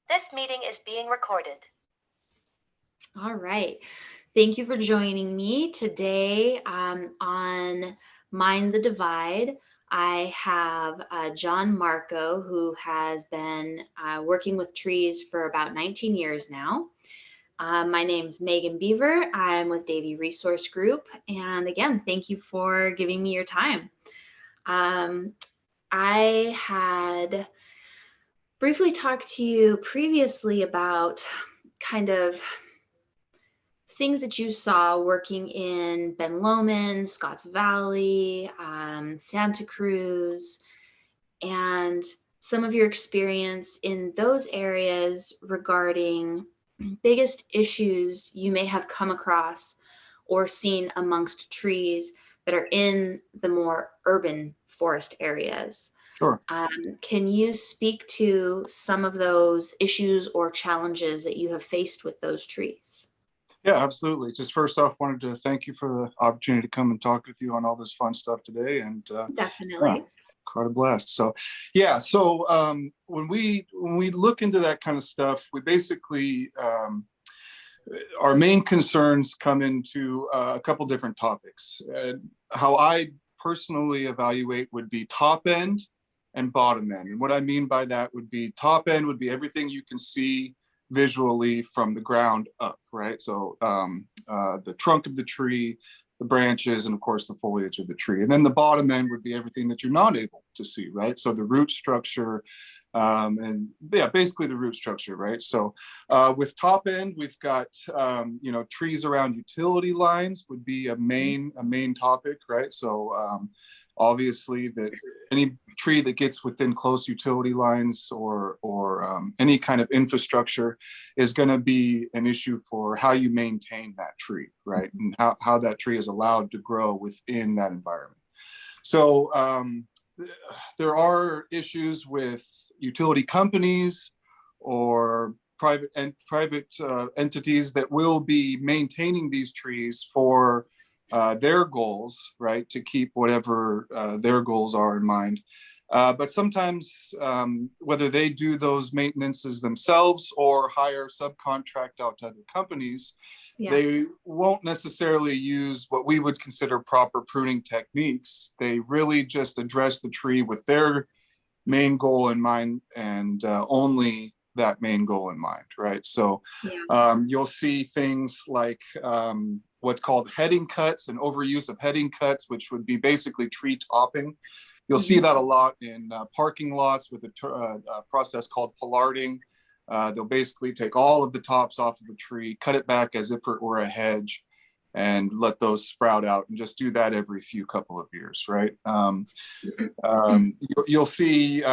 This meeting is being recorded. All right. Thank you for joining me today on Mind the Divide. I have John Marko, who has been working with trees for about 19 years now. My name's Megan Beaver. I'm with Davie Resource Group. And again, thank you for giving me your time. I had briefly talked to you previously about kind of things that you saw working in Ben Lomond, Scotts Valley, Santa Cruz, and some of your experience in those areas regarding biggest issues you may have come across or seen amongst trees that are in the more urban forest areas. Sure. Can you speak to some of those issues or challenges that you have faced with those trees? Yeah, absolutely. Just first off, wanted to thank you for the opportunity to come and talk with you on all this fun stuff today. And Definitely. quite a blast. So, yeah. So when we look into that kind of stuff, we basically our main concerns come into a couple different topics. How I personally evaluate would be top end and bottom end. And what I mean by that would be top end would be everything you can see visually from the ground up, right? So the trunk of the tree, the branches, and of course the foliage of the tree. And then the bottom end would be everything that you're not able to see, right? So the root structure, and yeah, basically the root structure, right? So with top end, we've got trees around utility lines would be a main topic, right? So obviously that any tree that gets within close utility lines or any kind of infrastructure is going to be an issue for how you maintain that tree, right? And how that tree is allowed to grow within that environment. So there are issues with utility companies or private entities that will be maintaining these trees for their goals, right, to keep whatever their goals are in mind. But sometimes, whether they do those maintenances themselves or hire subcontract out to other companies, they won't necessarily use what we would consider proper pruning techniques. They really just address the tree with their main goal in mind and only that main goal in mind, right? So you'll see things like what's called heading cuts and overuse of heading cuts, which would be basically tree topping. You'll see that a lot in parking lots with a process called pollarding. They'll basically take all of the tops off of a tree, cut it back as if it were a hedge, and let those sprout out, and just do that every few couple of years, right? You'll see,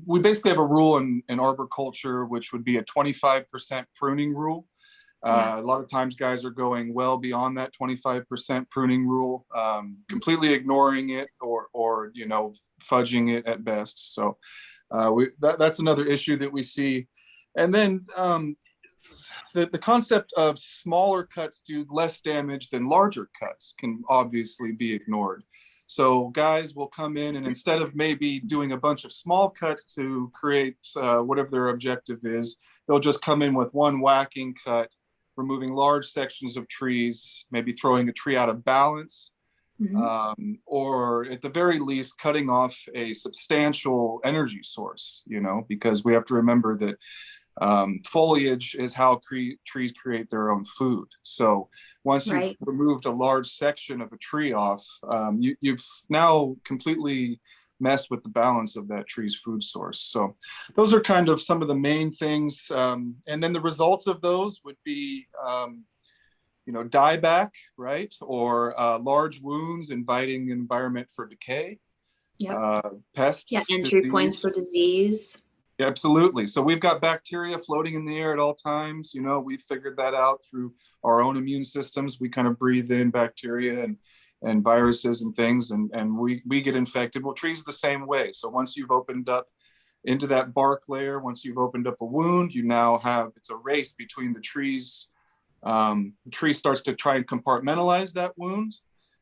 we basically have a rule in arboriculture, which would be a 25% pruning rule. A lot of times guys are going well beyond that 25% pruning rule, completely ignoring it or fudging it at best. So that's another issue that we see. And then the concept of smaller cuts do less damage than larger cuts can obviously be ignored. So guys will come in and instead of maybe doing a bunch of small cuts to create whatever their objective is, they'll just come in with one whacking cut, removing large sections of trees, maybe throwing a tree out of balance, or at the very least cutting off a substantial energy source, because we have to remember that foliage is how trees create their own food. So once you've removed a large section of a tree off, you've now completely messed with the balance of that tree's food source. So those are kind of some of the main things. And then the results of those would be, dieback, right? Or large wounds inviting an environment for decay. Pests. Yeah, entry points for disease. Yeah, absolutely. So we've got bacteria floating in the air at all times. We've figured that out through our own immune systems. We kind of breathe in bacteria and viruses and things, and we get infected. Well, trees the same way. So once you've opened up into that bark layer, once you've opened up a wound, you now have, it's a race between the trees. The tree starts to try and compartmentalize that wound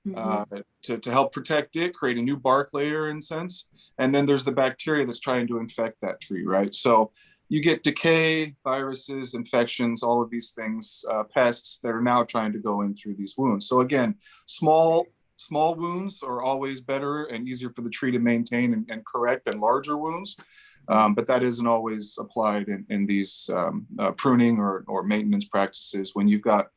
to help protect it, create a new bark layer in a sense. And then there's the bacteria that's trying to infect that tree, right? So you get decay, viruses, infections, all of these things, pests that are now trying to go in through these wounds. So again, small wounds are always better and easier for the tree to maintain and correct than larger wounds. But that isn't always applied in these pruning or maintenance practices when you've got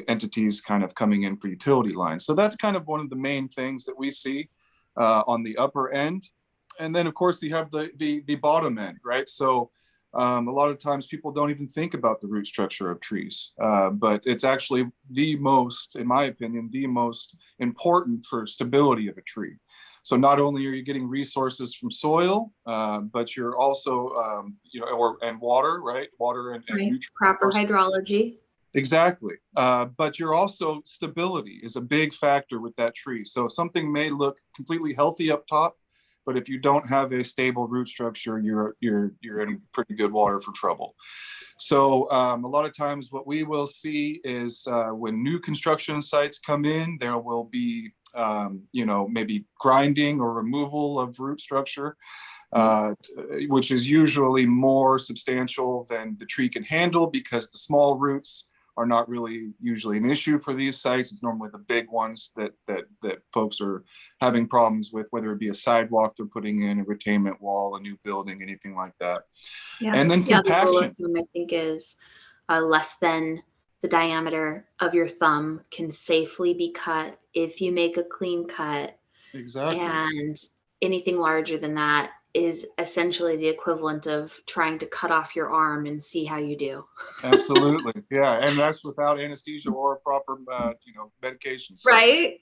entities kind of coming in for utility lines. So that's kind of one of the main things that we see on the upper end. And then of course you have the bottom end, right? So a lot of times people don't even think about the root structure of trees, but it's actually the most, in my opinion, the most important for stability of a tree. So not only are you getting resources from soil, but you're also, and water, right? Water and Right. nutrients. Proper hydrology. Exactly. But you're also, stability is a big factor with that tree. So something may look completely healthy up top, but if you don't have a stable root structure, you're in pretty good water for trouble. So a lot of times what we will see is when new construction sites come in, there will be, maybe grinding or removal of root structure, which is usually more substantial than the tree can handle because the small roots are not really usually an issue for these sites. It's normally the big ones that folks are having problems with, whether it be a sidewalk they're putting in, a retainment wall, a new building, anything like that. Yeah. And then The rule compaction. of thumb, I think, is less than the diameter of your thumb can safely be cut if you make a clean cut. Exactly. And anything larger than that is essentially the equivalent of trying to cut off your arm and see how you do. Absolutely. Yeah. And that's without anesthesia or proper, medications. So, Right?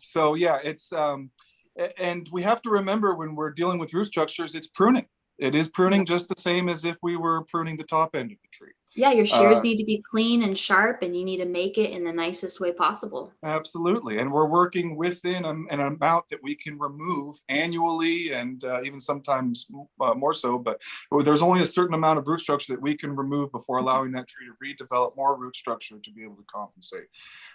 So yeah, it's, and we have to remember when we're dealing with root structures, it's pruning. It is pruning just the same as if we were pruning the top end of the tree. Yeah, your shears need to be clean and sharp, and you need to make it in the nicest way possible. Absolutely. And we're working within an amount that we can remove annually and even sometimes more so. But there's only a certain amount of root structure that we can remove before allowing that tree to redevelop more root structure to be able to compensate.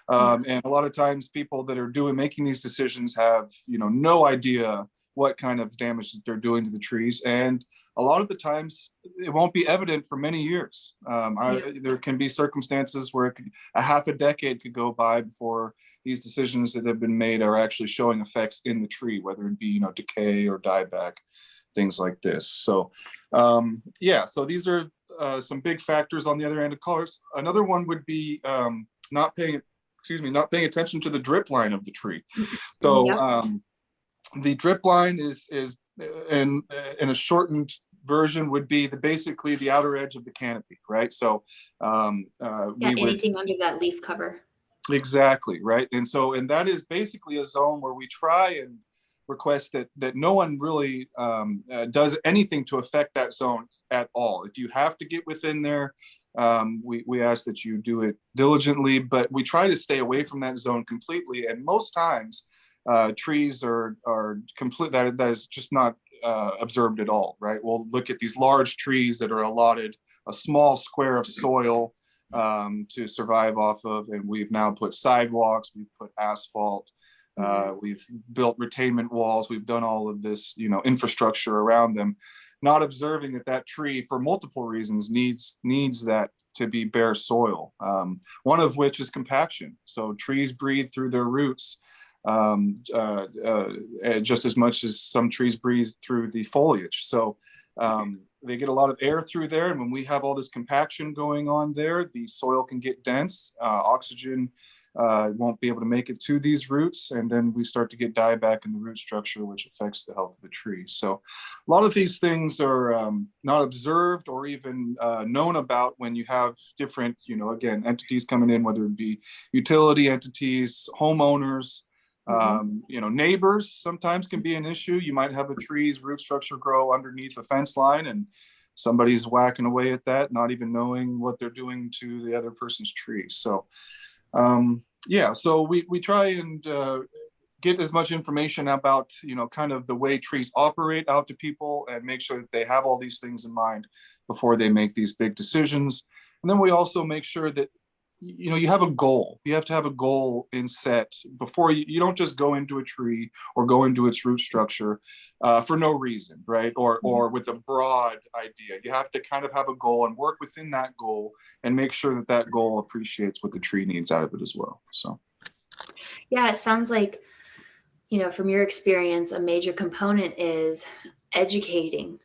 And a lot of times people that are making these decisions have, no idea what kind of damage that they're doing to the trees. And a lot of the times it won't be evident for many years. There can be circumstances where a half a decade could go by before these decisions that have been made are actually showing effects in the tree, whether it be, decay or dieback, things like this. So, so these are some big factors on the other end of colors. Another one would be not paying attention to the drip line of the tree. So, the drip line is in a shortened version would be basically the outer edge of the canopy, right? So anything under that leaf cover. Exactly, right. And that is basically a zone where we try and request that no one really does anything to affect that zone at all. If you have to get within there, we ask that you do it diligently, but we try to stay away from that zone completely. And most times trees are complete, that is just not observed at all, right? We'll look at these large trees that are allotted a small square of soil to survive off of, and we've now put sidewalks, we've put asphalt, we've built retainment walls, we've done all of this, infrastructure around them, not observing that tree, for multiple reasons, needs that to be bare soil. One of which is compaction. So trees breathe through their roots just as much as some trees breathe through the foliage. So they get a lot of air through there, and when we have all this compaction going on there, the soil can get dense. Oxygen won't be able to make it to these roots, and then we start to get dieback in the root structure, which affects the health of the tree. So a lot of these things are not observed or even known about when you have different, again, entities coming in, whether it be utility entities, homeowners, neighbors sometimes can be an issue. You might have a tree's root structure grow underneath a fence line, and somebody's whacking away at that, not even knowing what they're doing to the other person's tree. So, so we try and get as much information about, kind of the way trees operate out to people, and make sure that they have all these things in mind before they make these big decisions. And then we also make sure that you have a goal. You have to have a goal in set before you don't just go into a tree or go into its root structure for no reason, right? Or with a broad idea. You have to kind of have a goal and work within that goal and make sure that that goal appreciates what the tree needs out of it as well. So, yeah, it sounds like, from your experience, a major component is educating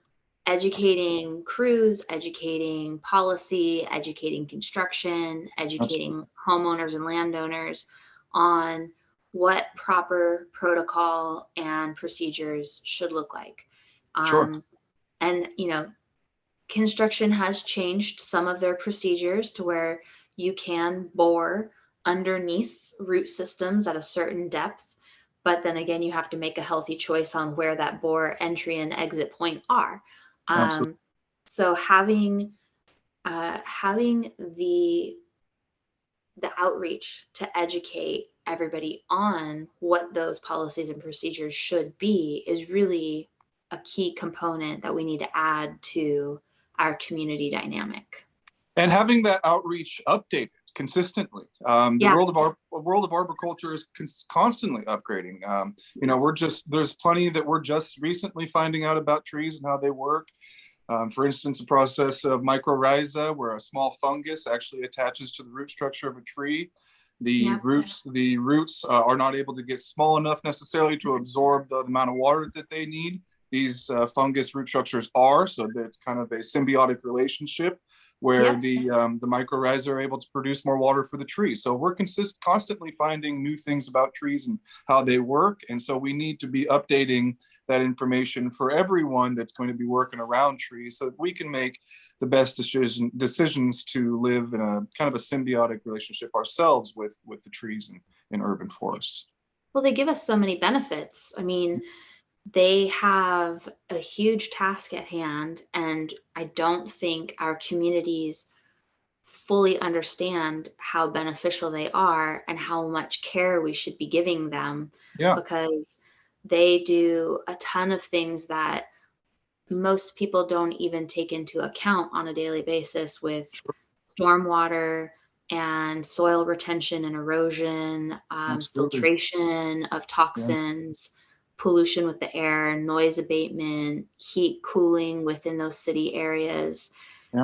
crews, educating policy, educating construction, educating homeowners and landowners on what proper protocol and procedures should look like. sure. And, construction has changed some of their procedures to where you can bore underneath root systems at a certain depth. But then again, you have to make a healthy choice on where that bore entry and exit point are. Absolutely. So having the outreach to educate everybody on what those policies and procedures should be is really a key component that we need to add to our community dynamic. And having that outreach updated consistently. The world of arboriculture is constantly upgrading. There's plenty that we're just recently finding out about trees and how they work. For instance, the process of mycorrhiza, where a small fungus actually attaches to the root structure of a tree. The roots are not able to get small enough necessarily to absorb the amount of water that they need. These fungus root structures are, so that it's kind of a symbiotic relationship where the mycorrhiza are able to produce more water for the tree. So we're constantly finding new things about trees and how they work. And so we need to be updating that information for everyone that's going to be working around trees so that we can make the best decisions to live in a kind of a symbiotic relationship ourselves with the trees in urban forests. Well, they give us so many benefits. I mean, they have a huge task at hand, and I don't think our communities fully understand how beneficial they are and how much care we should be giving them, because they do a ton of things that most people don't even take into account on a daily basis, with stormwater and soil retention and erosion, filtration of toxins, pollution with the air, noise abatement, heat cooling within those city areas.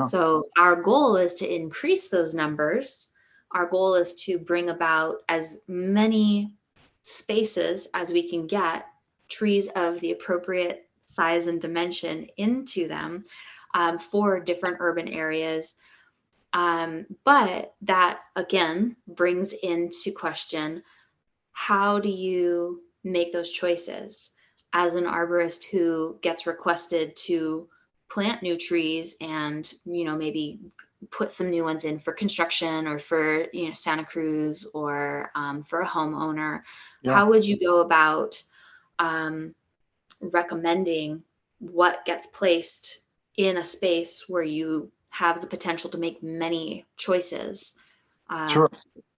So our goal is to increase those numbers. Our goal is to bring about as many spaces as we can get, trees of the appropriate size and dimension into them for different urban areas. But that again brings into question, how do you make those choices as an arborist who gets requested to plant new trees and, maybe put some new ones in for construction or for, Santa Cruz or for a homeowner? How would you go about recommending what gets placed in a space where you have the potential to make many choices?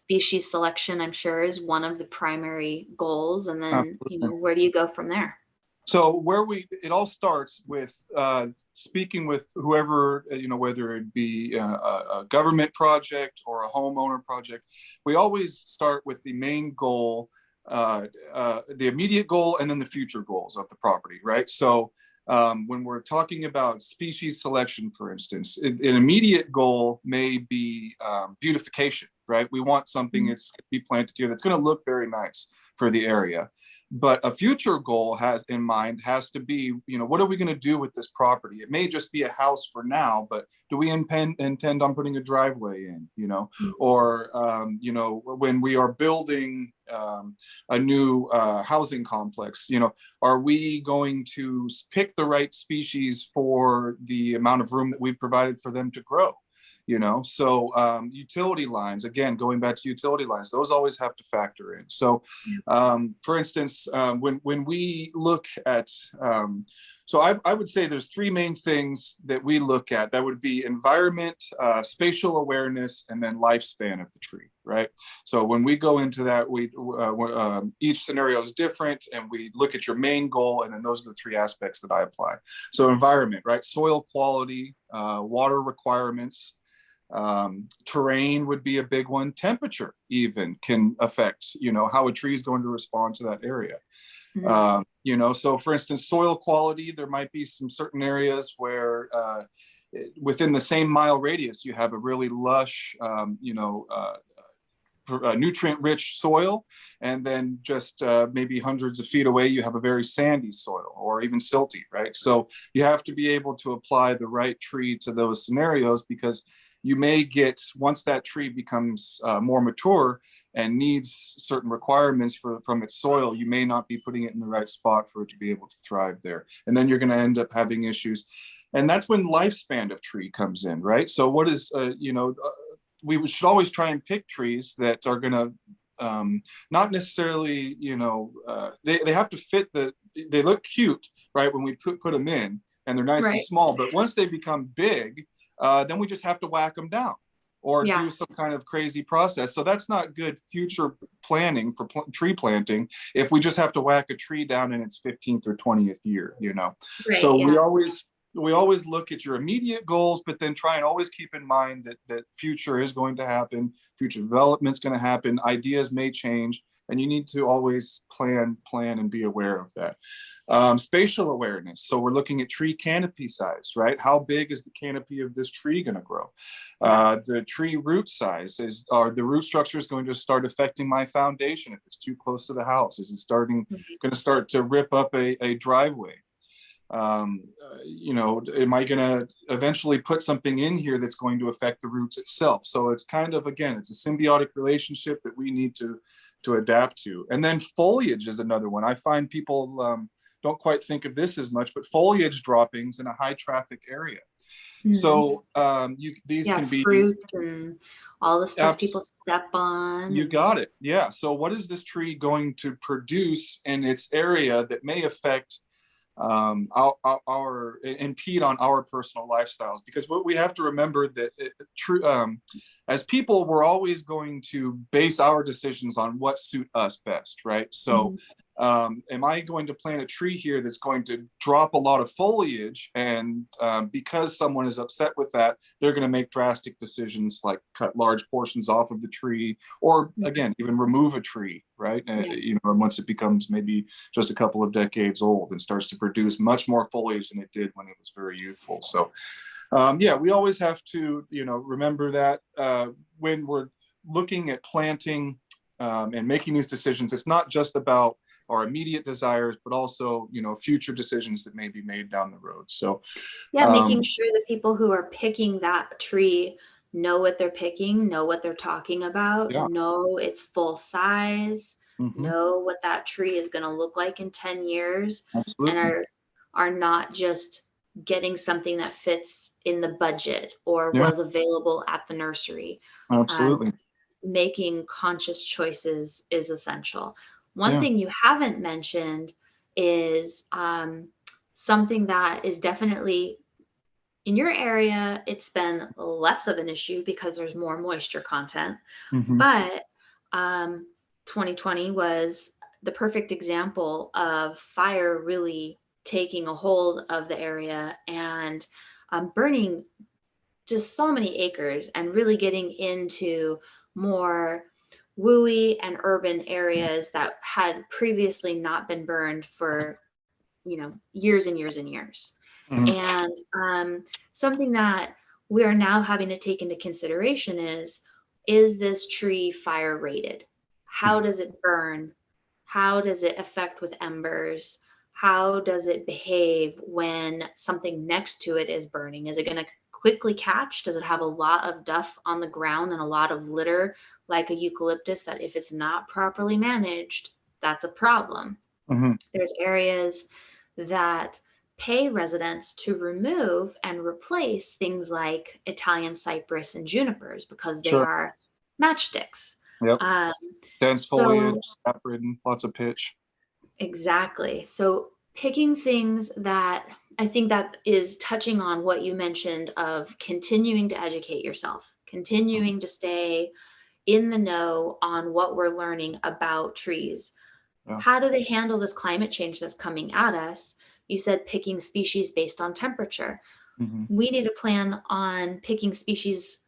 Species selection, I'm sure, is one of the primary goals. And then, where do you go from there? So it all starts with speaking with whoever, whether it be a government project or a homeowner project. We always start with the main goal, the immediate goal, and then the future goals of the property, right? So when we're talking about species selection, for instance, an immediate goal may be beautification, right? We want something that's going to be planted here that's going to look very nice for the area. But a future goal has to be, what are we going to do with this property? It may just be a house for now, but do we intend on putting a driveway in, or, when we are building a new housing complex, are we going to pick the right species for the amount of room that we've provided for them to grow? So utility lines, again, going back to utility lines, those always have to factor in. So for instance, when we look at, so I would say there's three main things that we look at. That would be environment, spatial awareness, and then lifespan of the tree, right? So when we go into that, each scenario is different, and we look at your main goal, and then those are the three aspects that I apply. So environment, right? Soil quality, water requirements, Terrain would be a big one. Temperature even can affect, how a tree is going to respond to that area. So for instance, soil quality, there might be some certain areas where within the same mile radius, you have a really lush, nutrient-rich soil, and then just maybe hundreds of feet away, you have a very sandy soil or even silty, right? So you have to be able to apply the right tree to those scenarios, because you may get, once that tree becomes more mature and needs certain requirements from its soil, you may not be putting it in the right spot for it to be able to thrive there. And then you're going to end up having issues. And that's when lifespan of tree comes in, right? So what is, we should always try and pick trees that are going to not necessarily, they have to fit they look cute, right, when we put them in, and they're nice and small. But once they become big, then we just have to whack them down or do some kind of crazy process. So that's not good future planning for tree planting if we just have to whack a tree down in its 15th or 20th year, So we always look at your immediate goals, but then try and always keep in mind that future is going to happen, future development's going to happen, ideas may change, and you need to always plan, and be aware of that. Spatial awareness. So we're looking at tree canopy size, right? How big is the canopy of this tree going to grow? The tree root size are the root structures going to start affecting my foundation if it's too close to the house? Is it going to start to rip up a driveway? Am I going to eventually put something in here that's going to affect the roots itself? So it's kind of, again, it's a symbiotic relationship that we need to adapt to. And then foliage is another one. I find people don't quite think of this as much, but foliage droppings in a high traffic area. So these can be fruit and all the stuff people step on. You got it. Yeah. So what is this tree going to produce in its area that may affect our impede on our personal lifestyles? Because what we have to remember that as people, we're always going to base our decisions on what suit us best, right? So am I going to plant a tree here that's going to drop a lot of foliage, and because someone is upset with that, they're going to make drastic decisions like cut large portions off of the tree, or again, even remove a tree, right? Once it becomes maybe just a couple of decades old and starts to produce much more foliage than it did when it was very youthful. So we always have to, remember that when we're looking at planting and making these decisions, it's not just about our immediate desires, but also, future decisions that may be made down the road. So making sure the people who are picking that tree know what they're picking, know what they're talking about, know its full size, know what that tree is going to look like in 10 years. Absolutely. And are not just getting something that fits in the budget or was available at the nursery. Absolutely. Making conscious choices is essential. One thing you haven't mentioned is something that is definitely in your area. It's been less of an issue because there's more moisture content, but 2020 was the perfect example of fire really taking a hold of the area and burning just so many acres and really getting into more wooey and urban areas that had previously not been burned for, years and years and years. And something that we are now having to take into consideration is this tree fire rated? How does it burn? How does it affect with embers? How does it behave when something next to it is burning? Is it going to quickly catch? Does it have a lot of duff on the ground and a lot of litter like a eucalyptus that if it's not properly managed, that's a problem? There's areas that pay residents to remove and replace things like Italian cypress and junipers because they are matchsticks. Dense foliage, sap-ridden, lots of pitch. Exactly. So picking things that I think that is touching on what you mentioned of continuing to educate yourself, continuing to stay in the know on what we're learning about trees. How do they handle this climate change that's coming at us? You said picking species based on temperature. We need to plan on picking species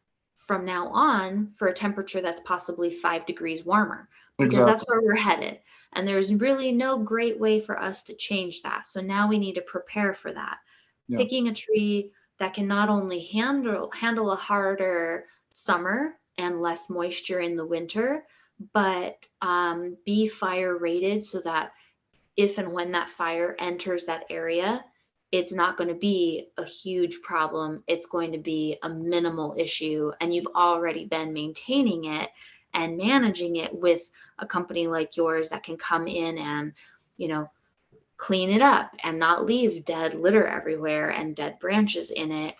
from now on for a temperature that's possibly 5 degrees warmer, because Exactly. that's where we're headed. And there's really no great way for us to change that. So now we need to prepare for that. Yeah. Picking a tree that can not only handle a harder summer and less moisture in the winter, but be fire rated so that if and when that fire enters that area, it's not going to be a huge problem. It's going to be a minimal issue, and you've already been maintaining it and managing it with a company like yours that can come in and, clean it up and not leave dead litter everywhere and dead branches in it.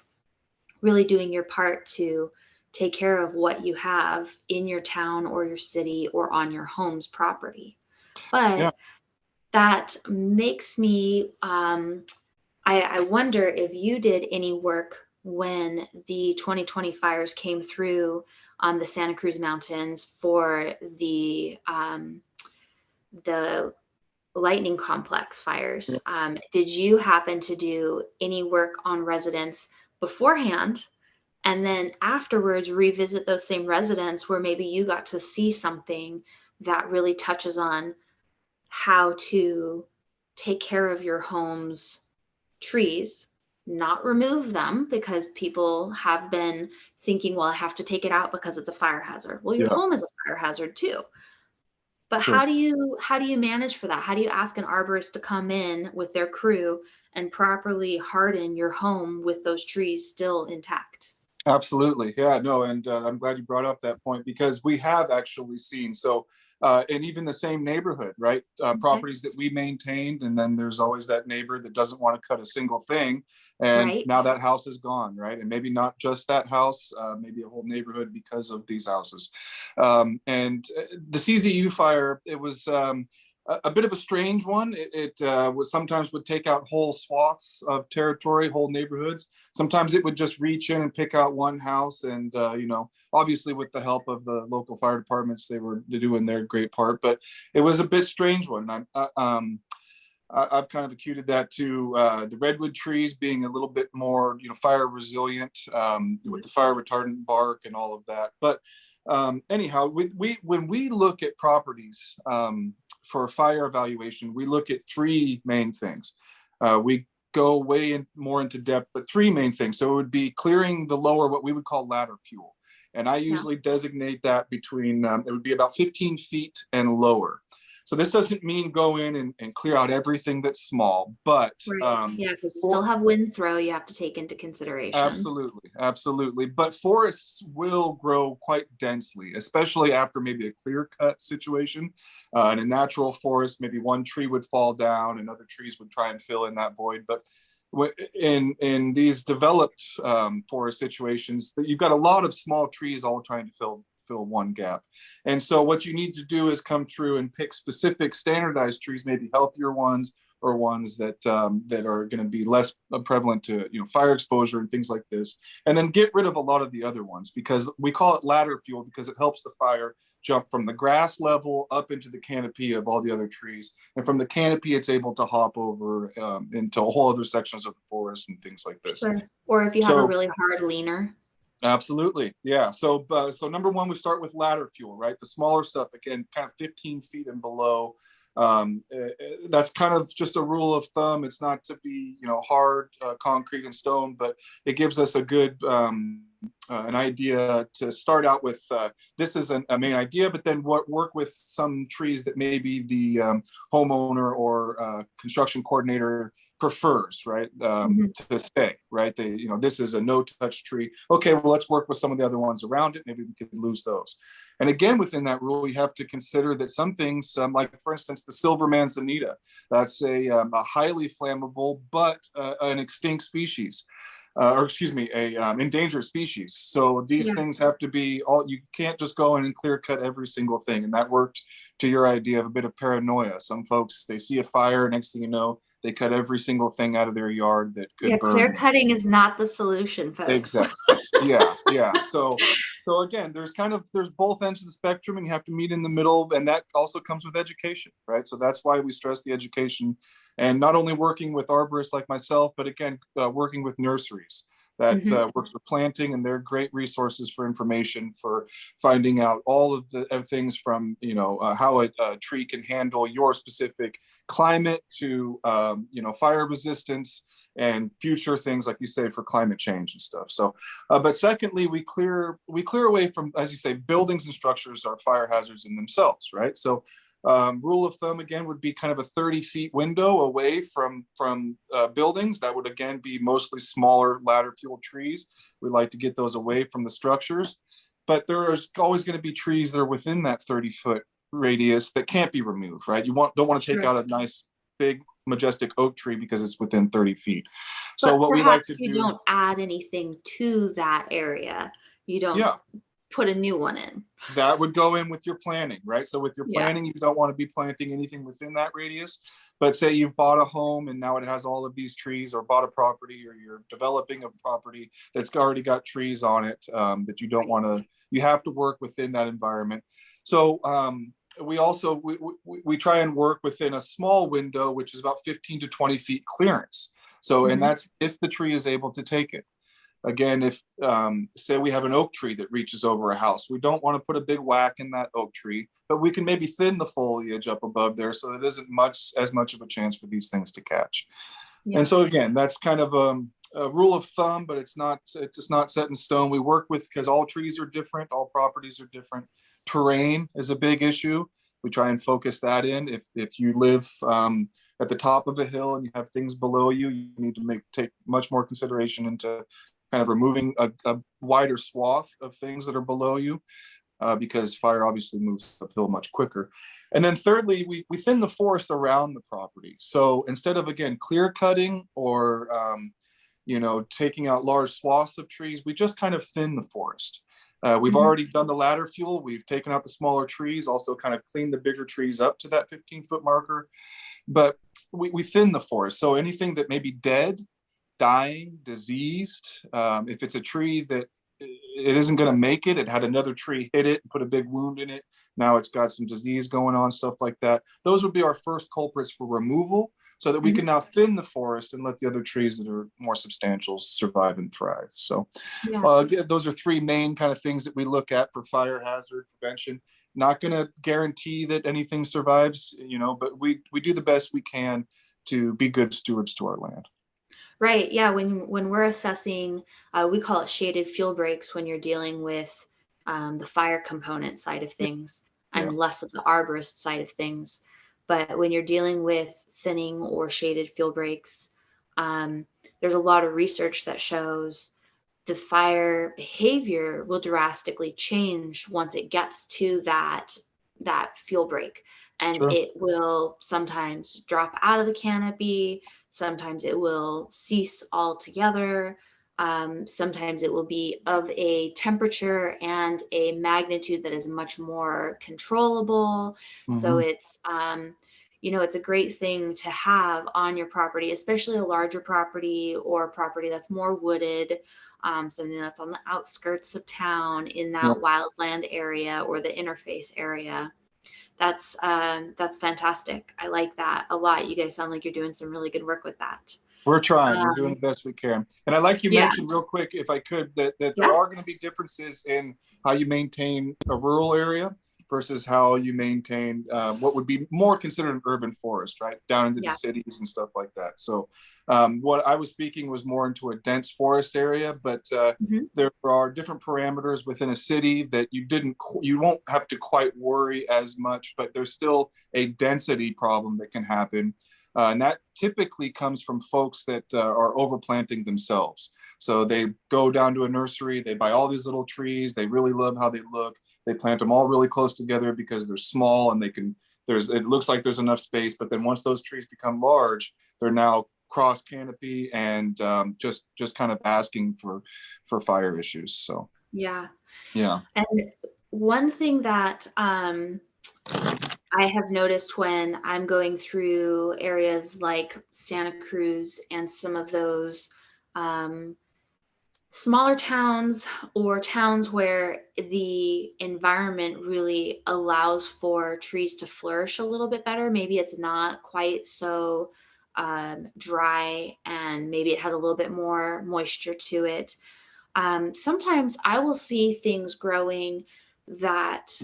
Really doing your part to take care of what you have in your town or your city or on your home's property. But that makes me, I wonder if you did any work when the 2020 fires came through on the Santa Cruz Mountains for the lightning complex fires. Did you happen to do any work on residents beforehand and then afterwards revisit those same residents where maybe you got to see something that really touches on how to take care of your home's trees, not remove them, because people have been thinking, well, I have to take it out because it's a fire hazard. Well, your home is a fire hazard too. But Sure. how do you manage for that? How do you ask an arborist to come in with their crew and properly harden your home with those trees still intact? Absolutely. Yeah, no, and I'm glad you brought up that point, because we have actually seen, and even the same neighborhood, right? Properties that we maintained, and then there's always that neighbor that doesn't want to cut a single thing. And now that house is gone, right? And maybe not just that house, maybe a whole neighborhood because of these houses. And the CZU fire, it was a bit of a strange one. It was sometimes would take out whole swaths of territory, whole neighborhoods. Sometimes it would just reach in and pick out one house, and obviously with the help of the local fire departments, they're doing their great part. But it was a bit strange one. I've kind of attributed that to the redwood trees being a little bit more, fire resilient with the fire retardant bark and all of that. But anyhow, when we look at properties for fire evaluation, we look at three main things. We go way more into depth, but three main things. So it would be clearing the lower, what we would call ladder fuel. And I usually designate that between, it would be about 15 feet and lower. So this doesn't mean go in and clear out everything that's small, but because you still have wind throw you have to take into consideration. Absolutely. But forests will grow quite densely, especially after maybe a clear cut situation. In a natural forest, maybe one tree would fall down and other trees would try and fill in that void. But in these developed forest situations, you've got a lot of small trees all trying to fill one gap. And so what you need to do is come through and pick specific standardized trees, maybe healthier ones or ones that are going to be less prevalent to fire exposure and things like this, and then get rid of a lot of the other ones, because we call it ladder fuel because it helps the fire jump from the grass level up into the canopy of all the other trees, and from the canopy it's able to hop over into a whole other sections of the forest and things like this. Sure. Or if you have a really hard leaner. Absolutely. Yeah. So number one, we start with ladder fuel, right? The smaller stuff, again, kind of 15 feet and below. That's kind of just a rule of thumb. It's not to be, hard concrete and stone, but it gives us a good, an idea to start out with. This is a main idea, but then work with some trees that maybe the homeowner or construction coordinator prefers, right? To stay, right? This is a no-touch tree. Okay, well, let's work with some of the other ones around it. Maybe we could lose those. And again, within that rule, you have to consider that some things, like for instance, the silver manzanita, that's a highly flammable but an extinct species. Endangered species. So these things have to be you can't just go in and clear cut every single thing. And that worked to your idea of a bit of paranoia. Some folks, they see a fire, next thing you know, they cut every single thing out of their yard that could burn. Clear cutting is not the solution, folks. Exactly. Yeah. So again, there's both ends of the spectrum, and you have to meet in the middle, and that also comes with education, right? So that's why we stress the education, and not only working with arborists like myself, but again, working with nurseries. that works for planting, and they're great resources for information for finding out all of the things from, you know, how a tree can handle your specific climate to, you know, fire resistance and future things, like you say, for climate change and stuff. So, but secondly, we clear away from, as you say, buildings and structures are fire hazards in themselves, right? So rule of thumb again would be kind of a 30 feet window away from buildings. That would again be mostly smaller ladder fuel trees. We like to get those away from the structures, but there's always going to be trees that are within that 30-foot radius that can't be removed, right? You don't want to take out a nice big majestic oak tree because it's within 30 feet. So but what we like to do, you don't add anything to that area. You don't put a new one in. That would go in with your planning, right? So with your planning, you don't want to be planting anything within that radius. But say you've bought a home and now it has all of these trees, or bought a property, or you're developing a property that's already got trees on it, that you don't want to, you have to work within that environment. So we also, we try and work within a small window, which is about 15 to 20 feet clearance. So, and that's if the tree is able to take it. Again, if say we have an oak tree that reaches over a house, we don't want to put a big whack in that oak tree, but we can maybe thin the foliage up above there so that it isn't as much of a chance for these things to catch. And so again, that's kind of a rule of thumb, but it's not set in stone. We work with, because all trees are different, all properties are different. Terrain is a big issue. We try and focus that in. If you live at the top of a hill and you have things below you, you need to take much more consideration into kind of removing a wider swath of things that are below you, because fire obviously moves uphill much quicker. And then thirdly, we thin the forest around the property. So instead of, again, clear cutting or you know, taking out large swaths of trees, we just kind of thin the forest. We've already done the ladder fuel. We've taken out the smaller trees, also kind of cleaned the bigger trees up to that 15-foot marker. But we thin the forest. So anything that may be dead, dying, diseased, if it's a tree that it isn't going to make it, it had another tree hit it and put a big wound in it, now it's got some disease going on, stuff like that, those would be our first culprits for removal, so that we can now thin the forest and let the other trees that are more substantial survive and thrive. So those are three main kind of things that we look at for fire hazard prevention. Not going to guarantee that anything survives, you know, but we do the best we can to be good stewards to our land. Right. Yeah. When we're assessing, we call it shaded fuel breaks when you're dealing with the fire component side of things and less of the arborist side of things. But when you're dealing with thinning or shaded fuel breaks, there's a lot of research that shows the fire behavior will drastically change once it gets to that fuel break. And it will sometimes drop out of the canopy. Sometimes it will cease altogether. Sometimes it will be of a temperature and a magnitude that is much more controllable. So it's, you know, it's a great thing to have on your property, especially a larger property or a property that's more wooded, something that's on the outskirts of town in that wildland area or the interface area. That's fantastic. I like that a lot. You guys sound like you're doing some really good work with that. We're trying. We're doing the best we can. And I'd like you mentioned real quick, if I could, that there are going to be differences in how you maintain a rural area versus how you maintain what would be more considered an urban forest, right? Down into the cities and stuff like that. So what I was speaking was more into a dense forest area, but there are different parameters within a city that you won't have to quite worry as much, but there's still a density problem that can happen. And that typically comes from folks that are overplanting themselves. So they go down to a nursery, they buy all these little trees, they really love how they look. They plant them all really close together because they're small and it looks like there's enough space, but then once those trees become large, they're now cross canopy and just kind of asking for fire issues. So yeah. And one thing that I have noticed when I'm going through areas like Santa Cruz and some of those smaller towns or towns where the environment really allows for trees to flourish a little bit better. Maybe it's not quite so dry, and maybe it has a little bit more moisture to it. Sometimes I will see things growing that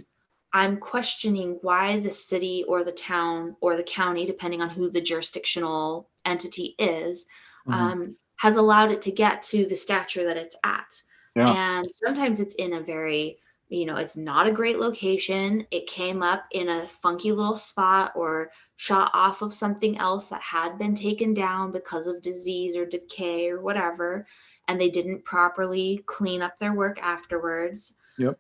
I'm questioning why the city or the town or the county, depending on who the jurisdictional entity is, has allowed it to get to the stature that it's at. Yeah. And sometimes it's in a very, it's not a great location. It came up in a funky little spot or shot off of something else that had been taken down because of disease or decay or whatever, and they didn't properly clean up their work afterwards. Yep.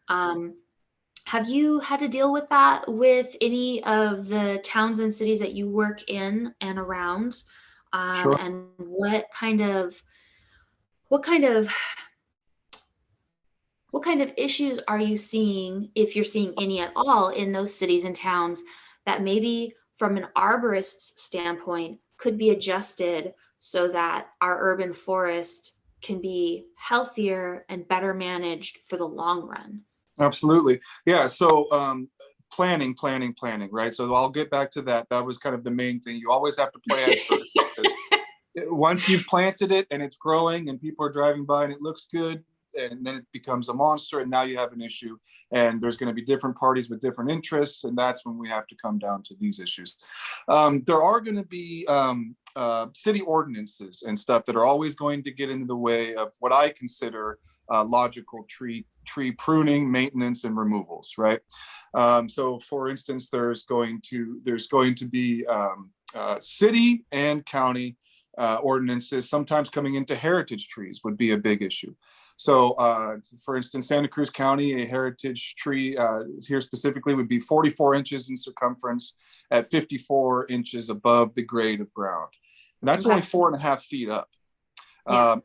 Have you had to deal with that with any of the towns and cities that you work in and around? Sure. And what kind of issues are you seeing, if you're seeing any at all, in those cities and towns that maybe from an arborist's standpoint could be adjusted so that our urban forest can be healthier and better managed for the long run? Absolutely. Yeah. So planning, right? So I'll get back to that. That was kind of the main thing. You always have to plan first, because once you've planted it and it's growing and people are driving by and it looks good, and then it becomes a monster, and now you have an issue, and there's going to be different parties with different interests, and that's when we have to come down to these issues. There are going to be city ordinances and stuff that are always going to get into the way of what I consider logical tree pruning, maintenance, and removals, right? So for instance, there's going to be city and county ordinances sometimes coming into heritage trees would be a big issue. So for instance, Santa Cruz County, a heritage tree here specifically would be 44 inches in circumference at 54 inches above the grade of ground. And that's only 4.5 feet up.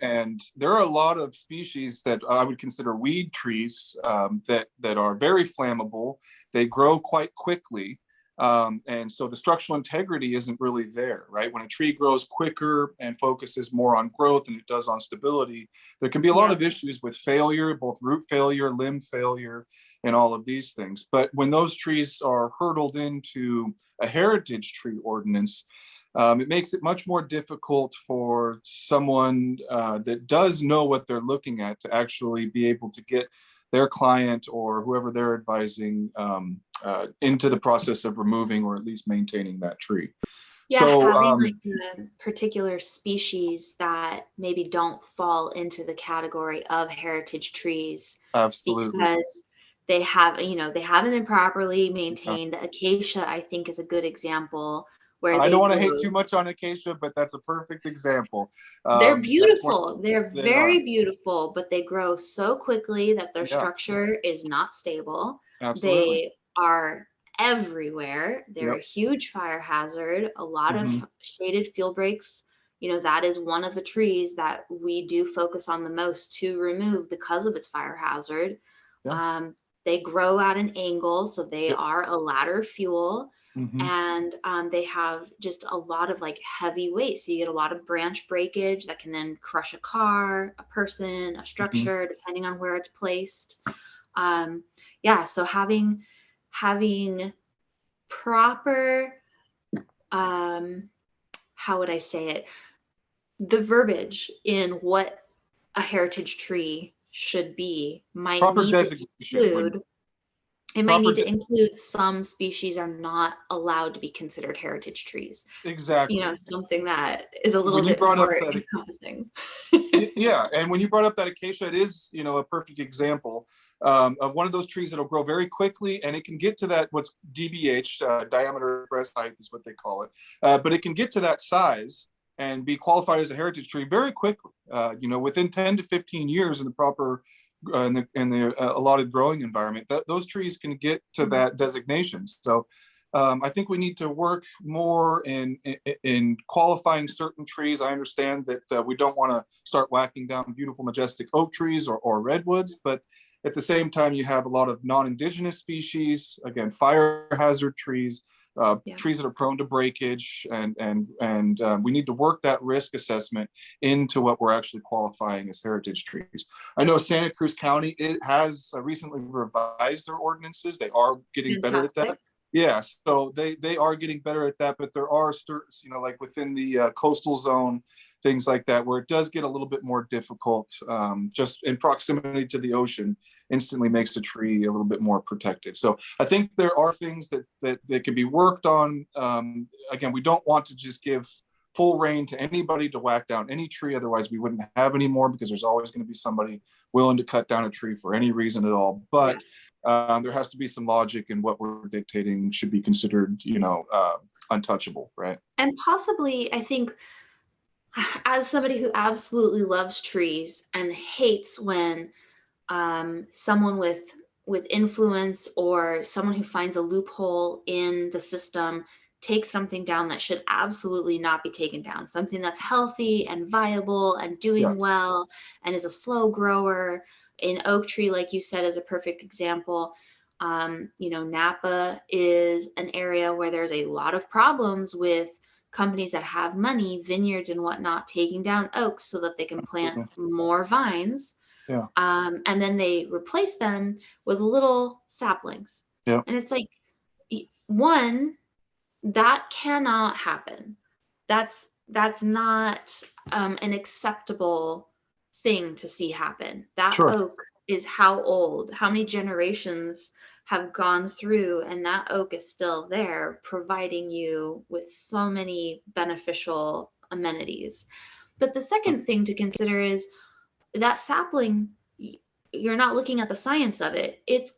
And there are a lot of species that I would consider weed trees that are very flammable. They grow quite quickly. And so the structural integrity isn't really there, right? When a tree grows quicker and focuses more on growth than it does on stability, there can be a lot of issues with failure, both root failure, limb failure, and all of these things. But when those trees are hurdled into a heritage tree ordinance, it makes it much more difficult for someone that does know what they're looking at to actually be able to get their client or whoever they're advising into the process of removing or at least maintaining that tree. Yeah, so, having like a particular species that maybe don't fall into the category of heritage trees. Absolutely. Because they haven't been properly maintained. Acacia, I think, is a good example. Where I don't want to hate too much on acacia, but that's a perfect example. They're beautiful. They're very beautiful, but they grow so quickly that their structure is not stable. Absolutely. They are everywhere. They're a huge fire hazard. A lot of shaded field breaks. That is one of the trees that we do focus on the most to remove because of its fire hazard. They grow at an angle, so they are a ladder fuel. And they have just a lot of like heavy weight. So you get a lot of branch breakage that can then crush a car, a person, a structure, depending on where it's placed. So having proper, how would I say it? The verbiage in what a heritage tree should be might need to include some species are not allowed to be considered heritage trees. Exactly. Something that is a little bit more encompassing. Yeah, and when you brought up that acacia, it is, a perfect example of one of those trees that'll grow very quickly, and it can get to that what's DBH, diameter breast height is what they call it, but it can get to that size and be qualified as a heritage tree very quickly. Within 10 to 15 years in the proper in the allotted growing environment, those trees can get to that designation. So I think we need to work more in qualifying certain trees. I understand that we don't want to start whacking down beautiful, majestic oak trees or redwoods, but at the same time, you have a lot of non-indigenous species, again, fire hazard trees, trees that are prone to breakage, and we need to work that risk assessment into what we're actually qualifying as heritage trees. I know Santa Cruz County has recently revised their ordinances. They are getting better at that. Yeah, so they are getting better at that, but there are certain, like within the coastal zone, things like that, where it does get a little bit more difficult. Just in proximity to the ocean, instantly makes the tree a little bit more protected. So I think there are things that can be worked on. Again, we don't want to just give full reign to anybody to whack down any tree. Otherwise, we wouldn't have any more, because there's always going to be somebody willing to cut down a tree for any reason at all. But Yes. there has to be some logic in what we're dictating should be considered, untouchable, right? And possibly, I think, as somebody who absolutely loves trees and hates when someone with influence or someone who finds a loophole in the system takes something down that should absolutely not be taken down, something that's healthy and viable and doing Yeah. well and is a slow grower. In oak tree, like you said, is a perfect example. Napa is an area where there's a lot of problems with companies that have money, vineyards and whatnot, taking down oaks so that they can plant more vines. Yeah. And then they replace them with little saplings. Yeah. And it's like, one, that cannot happen. That's not an acceptable thing to see happen. That Sure. oak is how old, how many generations have gone through, and that oak is still there, providing you with so many beneficial amenities. But the second thing to consider is that sapling, you're not looking at the science of it. Its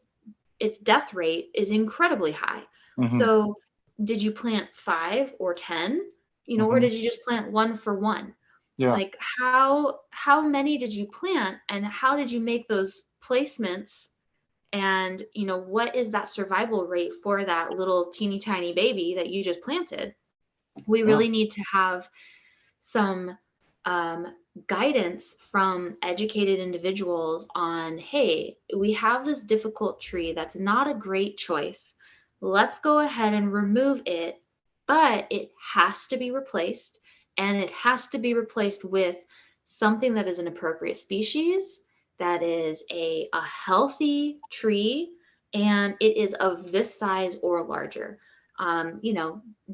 death rate is incredibly high. Mm-hmm. So did you plant 5 or 10, Mm-hmm. or did you just plant 1 for 1? Yeah. Like how many did you plant, and how did you make those placements? And what is that survival rate for that little teeny tiny baby that you just planted? We really need to have some guidance from educated individuals on, hey, we have this difficult tree that's not a great choice. Let's go ahead and remove it, but it has to be replaced, and it has to be replaced with something that is an appropriate species, that is a healthy tree, and it is of this size or larger.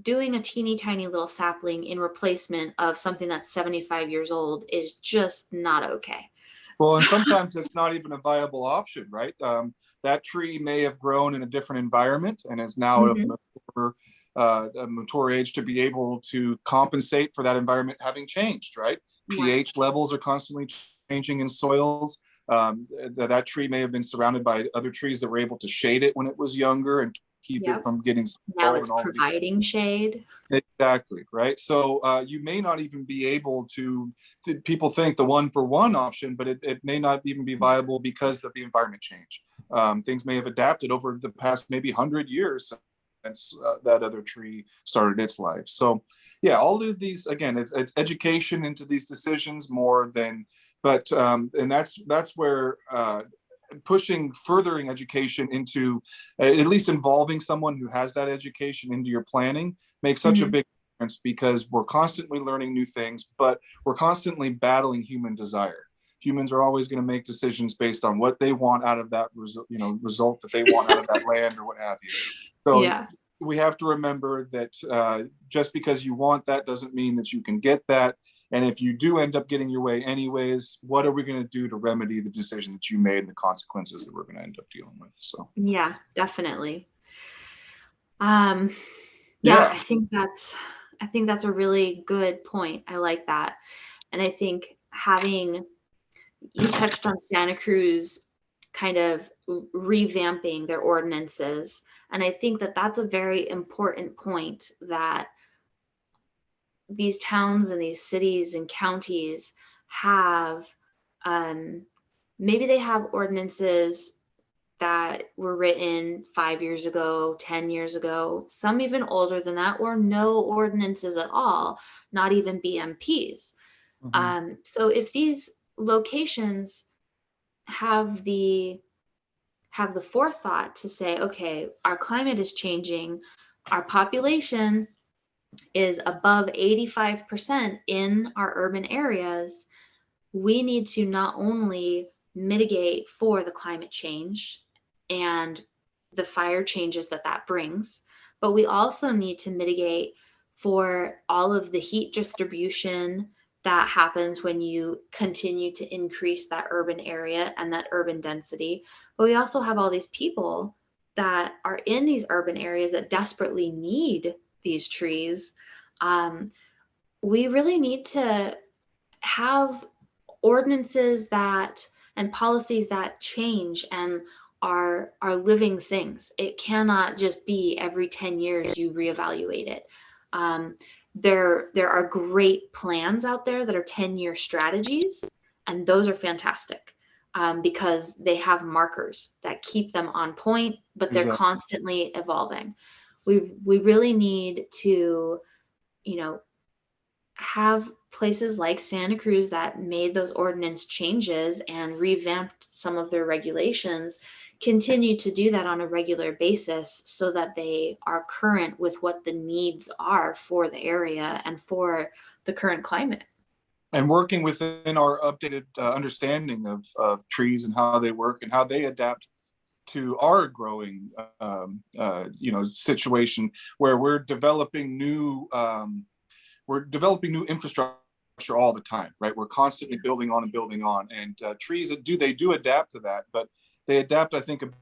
Doing a teeny tiny little sapling in replacement of something that's 75 years old is just not okay. Well, and sometimes it's not even a viable option, right? That tree may have grown in a different environment and is now a mature age to be able to compensate for that environment having changed, right? pH levels are constantly changing in soils. That tree may have been surrounded by other trees that were able to shade it when it was younger and keep it from getting now it's providing shade. Exactly, right? So you may not even be able to, people think the 1-for-1 option, but it may not even be viable because of the environment change. Things may have adapted over the past maybe 100 years since that other tree started its life. So yeah, all of these, again, it's education into these decisions more than, but and that's where pushing furthering education into at least involving someone who has that education into your planning makes such a big difference, because we're constantly learning new things, but we're constantly battling human desire. Humans are always going to make decisions based on what they want out of that result that they want out of that land or what have you. So we have to remember that just because you want that doesn't mean that you can get that. And if you do end up getting your way anyways, what are we going to do to remedy the decision that you made and the consequences that we're going to end up dealing with? So yeah, definitely. I think that's a really good point. I like that. And I think you touched on Santa Cruz kind of revamping their ordinances. And I think that that's a very important point, that these towns and these cities and counties have, maybe they have ordinances that were written 5 years ago, 10 years ago, some even older than that, or no ordinances at all, not even BMPs. So if these locations have the forethought to say, okay, our climate is changing, our population is above 85% in our urban areas, we need to not only mitigate for the climate change and the fire changes that brings, but we also need to mitigate for all of the heat distribution that happens when you continue to increase that urban area and that urban density. But we also have all these people that are in these urban areas that desperately need these trees. We really need to have ordinances that and policies that change and are living things. It cannot just be every 10 years you reevaluate it. There are great plans out there that are 10-year strategies, and those are fantastic because they have markers that keep them on point, but they're Exactly. constantly evolving. We really need to, have places like Santa Cruz that made those ordinance changes and revamped some of their regulations continue to do that on a regular basis so that they are current with what the needs are for the area and for the current climate. And working within our updated understanding of trees and how they work and how they adapt to our growing, situation where we're developing new infrastructure all the time, right? We're constantly building on and building on, and trees they do adapt to that, but they adapt, I think, a bit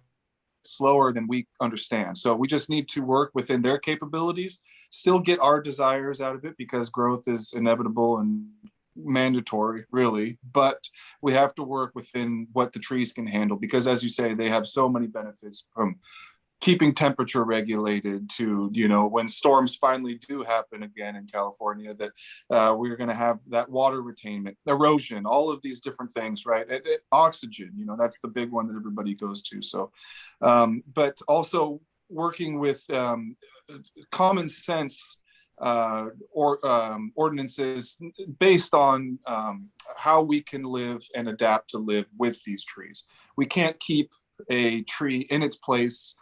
slower than we understand. So we just need to work within their capabilities, still get our desires out of it because growth is inevitable and mandatory, really, but we have to work within what the trees can handle because, as you say, they have so many benefits, from keeping temperature regulated to, when storms finally do happen again in California, that we're going to have that water retainment, erosion, all of these different things, right? Oxygen, that's the big one that everybody goes to. So, but also working with common sense ordinances based on how we can live and adapt to live with these trees. We can't keep a tree in its place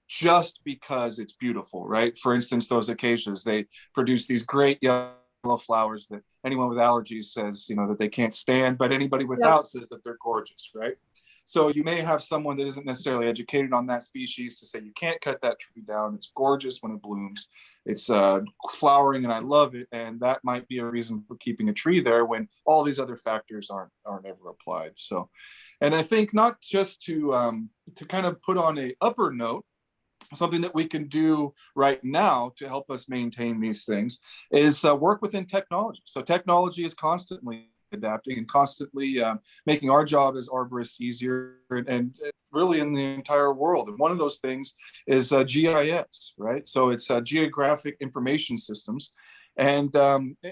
just because it's beautiful, right? For instance, those acacias, they produce these great yellow flowers that anyone with allergies says, that they can't stand, but anybody without says that they're gorgeous, right? So you may have someone that isn't necessarily educated on that species to say, you can't cut that tree down. It's gorgeous when it blooms. It's flowering and I love it. And that might be a reason for keeping a tree there when all these other factors aren't ever applied. So, and I think not just to kind of put on a upper note, something that we can do right now to help us maintain these things is work within technology. So technology is constantly adapting and constantly making our job as arborists easier and really in the entire world. And one of those things is GIS, right? So it's geographic information systems. And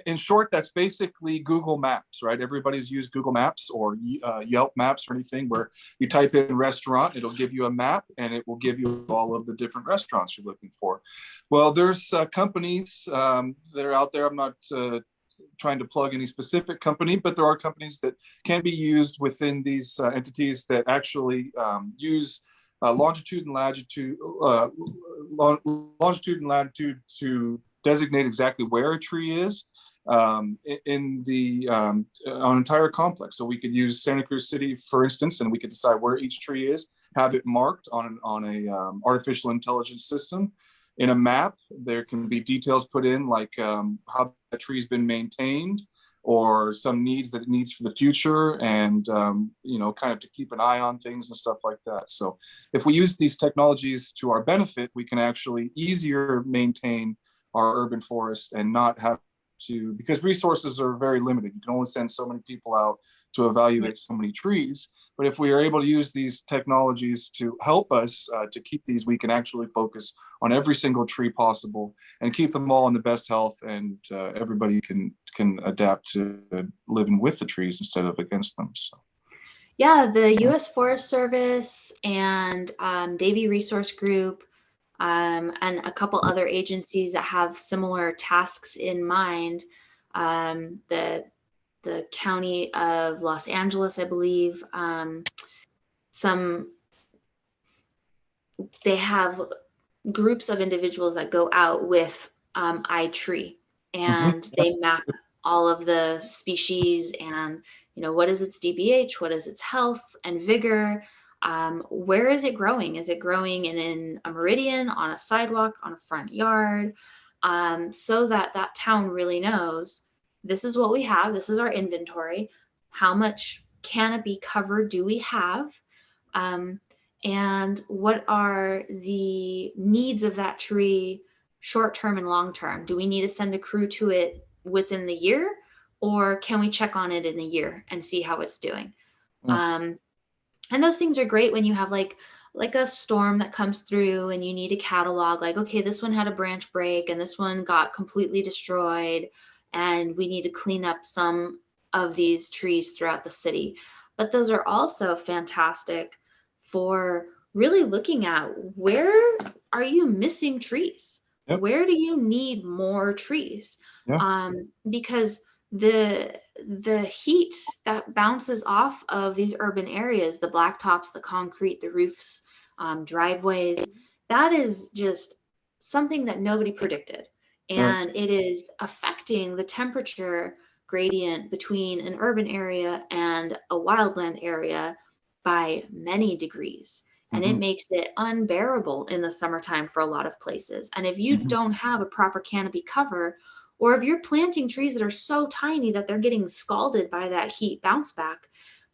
in short, that's basically Google Maps, right? Everybody's used Google Maps or Yelp Maps or anything where you type in restaurant, it'll give you a map and it will give you all of the different restaurants you're looking for. Well, there's companies that are out there. I'm not trying to plug any specific company, but there are companies that can be used within these entities that actually use longitude and latitude to designate exactly where a tree is in the an entire complex. So we could use Santa Cruz City, for instance, and we could decide where each tree is, have it marked on a artificial intelligence system. In a map, there can be details put in like how the tree's been maintained or some needs that it needs for the future and, kind of to keep an eye on things and stuff like that. So if we use these technologies to our benefit, we can actually easier maintain our urban forest and not have to, because resources are very limited. You can only send so many people out to evaluate so many trees. But if we are able to use these technologies to help us to keep these, we can actually focus on every single tree possible and keep them all in the best health, and everybody can adapt to living with the trees instead of against them. So. Yeah, the U.S. Forest Service and Davy Resource Group and a couple other agencies that have similar tasks in mind. The County of Los Angeles, I believe, they have groups of individuals that go out with iTree and they map all of the species and, what is its DBH, what is its health and vigor. Where is it growing? Is it growing in a meridian, on a sidewalk, on a front yard? So that that town really knows this is what we have. This is our inventory. How much canopy cover do we have? And what are the needs of that tree, short-term and long-term? Do we need to send a crew to it within the year, or can we check on it in a year and see how it's doing? Yeah. And those things are great when you have like a storm that comes through and you need a catalog, like, okay, this one had a branch break and this one got completely destroyed and we need to clean up some of these trees throughout the city. But those are also fantastic for really looking at, where are you missing trees? Yep. Where do you need more trees? Yeah. Because the heat that bounces off of these urban areas, the blacktops, the concrete, the roofs, driveways, that is just something that nobody predicted. Right. And it is affecting the temperature gradient between an urban area and a wildland area by many degrees. And it Mhm. makes it unbearable in the summertime for a lot of places. And if you Mhm. don't have a proper canopy cover, or if you're planting trees that are so tiny that they're getting scalded by that heat bounce back,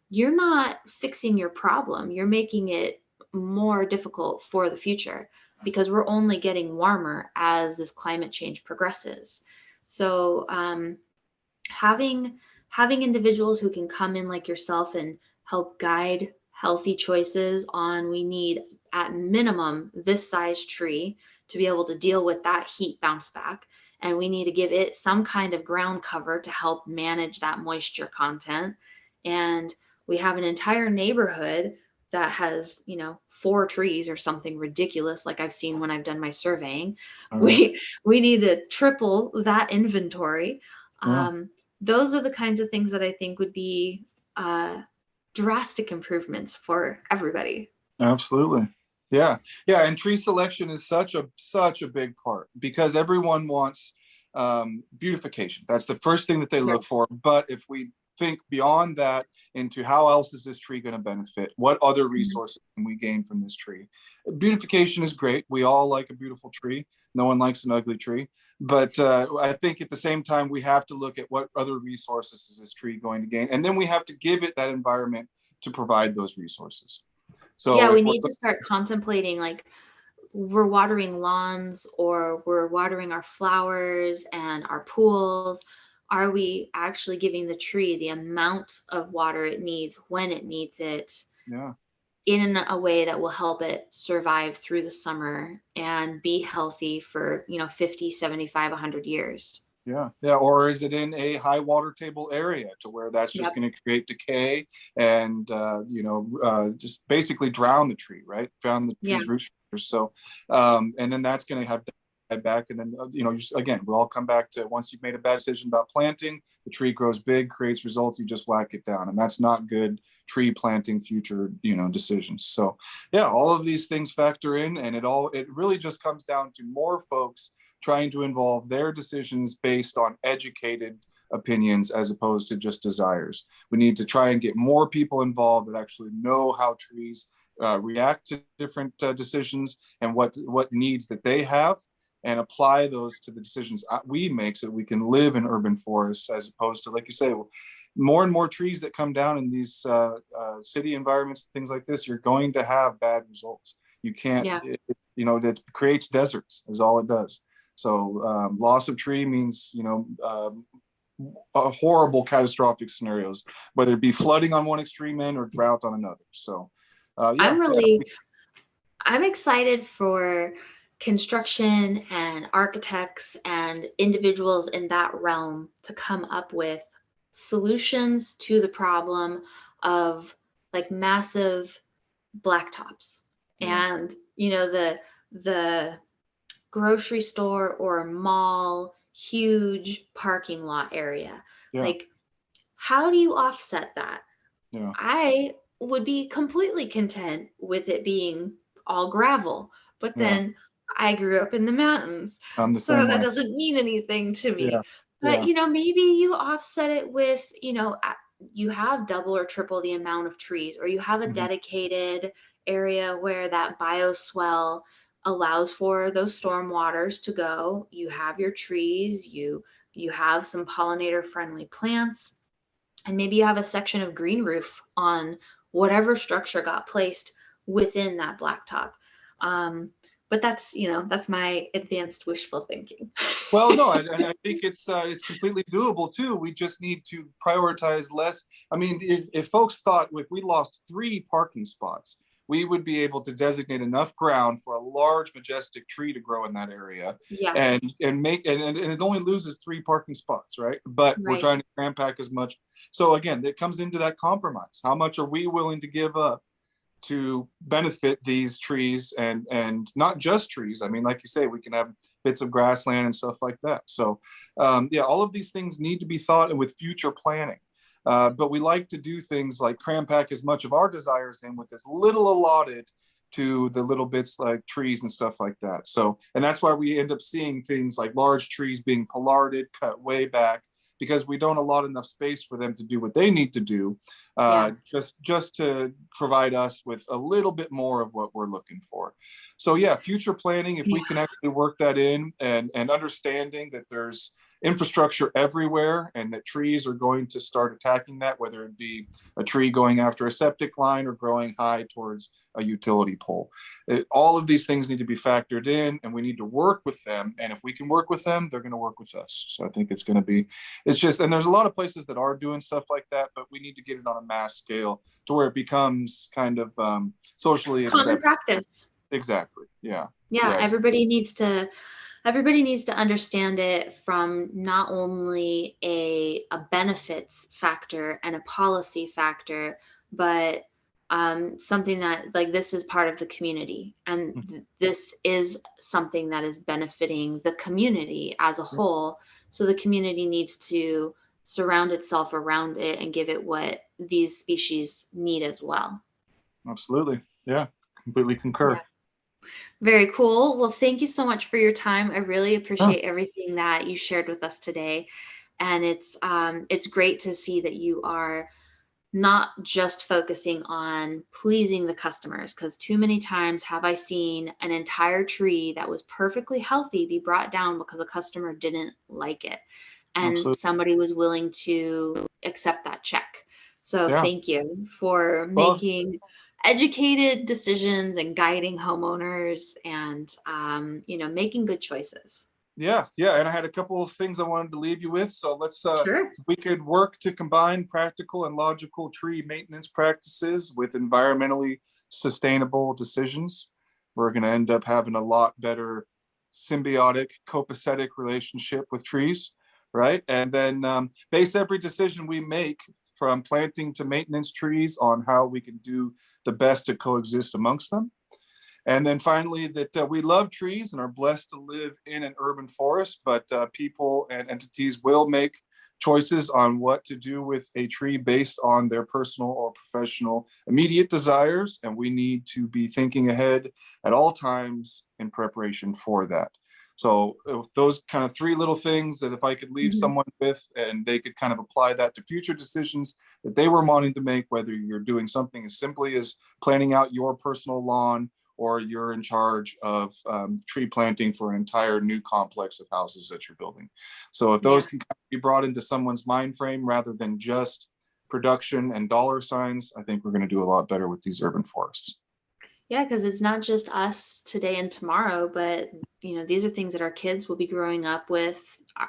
you're not fixing your problem. You're making it more difficult for the future, because we're only getting warmer as this climate change progresses. So having individuals who can come in like yourself and help guide healthy choices on, we need at minimum this size tree to be able to deal with that heat bounce back, and we need to give it some kind of ground cover to help manage that moisture content. And we have an entire neighborhood that has, 4 trees or something ridiculous, like I've seen when I've done my surveying. All right. We need to triple that inventory. Yeah. Those are the kinds of things that I think would be drastic improvements for everybody. Absolutely. Yeah. Yeah. And tree selection is such a big part, because everyone wants beautification. That's the first thing that they look Right. for. But if we think beyond that into how else is this tree going to benefit, what other resources can we gain from this tree? Beautification is great. We all like a beautiful tree. No one likes an ugly tree. But I think at the same time, we have to look at what other resources is this tree going to gain. And then we have to give it that environment to provide those resources. So Yeah, we if we're, need to start contemplating, like, we're watering lawns or we're watering our flowers and our pools. Are we actually giving the tree the amount of water it needs when it needs it, yeah, in a way that will help it survive through the summer and be healthy for, 50, 75, 100 years? yeah. Or is it in a high water table area to where that's just Yep. going to create decay and just basically drown the tree, right? Drown the Yeah. tree's root structures. So, and then that's going to have to die back, and then just again, we'll all come back to, once you've made a bad decision about planting, the tree grows big, creates results, you just whack it down, and that's not good tree planting future decisions. So, yeah, all of these things factor in, and it really just comes down to more folks trying to involve their decisions based on educated opinions as opposed to just desires. We need to try and get more people involved that actually know how trees react to different decisions and what needs that they have, and apply those to the decisions we make so that we can live in urban forests, as opposed to, like you say, more and more trees that come down in these city environments, things like this, you're going to have bad results. You can't, Yeah. it creates deserts is all it does. So loss of tree means, horrible catastrophic scenarios, whether it be flooding on one extreme end or drought on another. So yeah. I'm excited for construction and architects and individuals in that realm to come up with solutions to the problem of, like, massive blacktops, Yeah. and the grocery store or mall huge parking lot area. Yeah. Like, how do you offset that? Yeah. I would be completely content with it being all gravel, but Yeah. then I grew up in the mountains, I'm the so same that way. doesn't mean anything to Yeah. me. But Yeah. maybe you offset it with, you have double or triple the amount of trees, or you have a dedicated area where that bioswale allows for those storm waters to go. You have your trees, you have some pollinator friendly plants, and maybe you have a section of green roof on whatever structure got placed within that blacktop. But that's, that's my advanced wishful thinking. Well, no, I think it's completely doable too. We just need to prioritize less. I mean, if folks thought if we lost 3 parking spots, we would be able to designate enough ground for a large, majestic tree to grow in that area, Yeah. and it only loses 3 parking spots, right? But we're Right. trying to cram pack as much. So again, it comes into that compromise. How much are we willing to give up to benefit these trees, and not just trees? I mean, like you say, we can have bits of grassland and stuff like that. So yeah, all of these things need to be thought and with future planning. But we like to do things like cram pack as much of our desires in with as little allotted to the little bits like trees and stuff like that. So, and that's why we end up seeing things like large trees being pollarded, cut way back, because we don't allot enough space for them to do what they need to do, just to provide us with a little bit more of what we're looking for. So yeah, future planning, if we can actually work that in, and understanding that there's infrastructure everywhere and that trees are going to start attacking that, whether it be a tree going after a septic line or growing high towards a utility pole. All of these things need to be factored in, and we need to work with them. And if we can work with them, they're going to work with us. So I think it's going to be, it's just, and there's a lot of places that are doing stuff like that, but we need to get it on a mass scale to where it becomes kind of socially Common accepted. practice. Exactly. Yeah. Yeah. Right. Everybody needs to understand it from not only a benefits factor and a policy factor, but something that, like, this is part of the community, and this is something that is benefiting the community as a whole. So the community needs to surround itself around it and give it what these species need as well. Absolutely. Yeah. Completely concur. Yeah. Very cool. Well, thank you so much for your time. I really appreciate everything that you shared with us today. And it's great to see that you are not just focusing on pleasing the customers, because too many times have I seen an entire tree that was perfectly healthy be brought down because a customer didn't like it, and Absolutely. somebody was willing to accept that check. So Yeah. thank you for making educated decisions and guiding homeowners, and making good choices. Yeah, and I had a couple of things I wanted to leave you with. So let's Sure. we could work to combine practical and logical tree maintenance practices with environmentally sustainable decisions. We're going to end up having a lot better symbiotic, copacetic relationship with trees, right? And then base every decision we make, from planting to maintenance trees, on how we can do the best to coexist amongst them. And then finally, that we love trees and are blessed to live in an urban forest, but people and entities will make choices on what to do with a tree based on their personal or professional immediate desires. And we need to be thinking ahead at all times in preparation for that. So those kind of 3 little things that if I could leave someone with, and they could kind of apply that to future decisions that they were wanting to make, whether you're doing something as simply as planning out your personal lawn, or you're in charge of tree planting for an entire new complex of houses that you're building. So if those can kind of be brought into someone's mind frame rather than just production and dollar signs, I think we're going to do a lot better with these urban forests. Yeah, because it's not just us today and tomorrow, but these are things that our kids will be growing up with.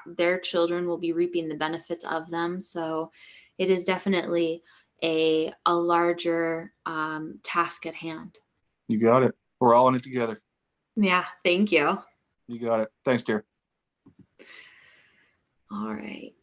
Their children will be reaping the benefits of them. So it is definitely a larger task at hand. You got it. We're all in it together. Yeah, thank you. You got it. Thanks, dear. All right.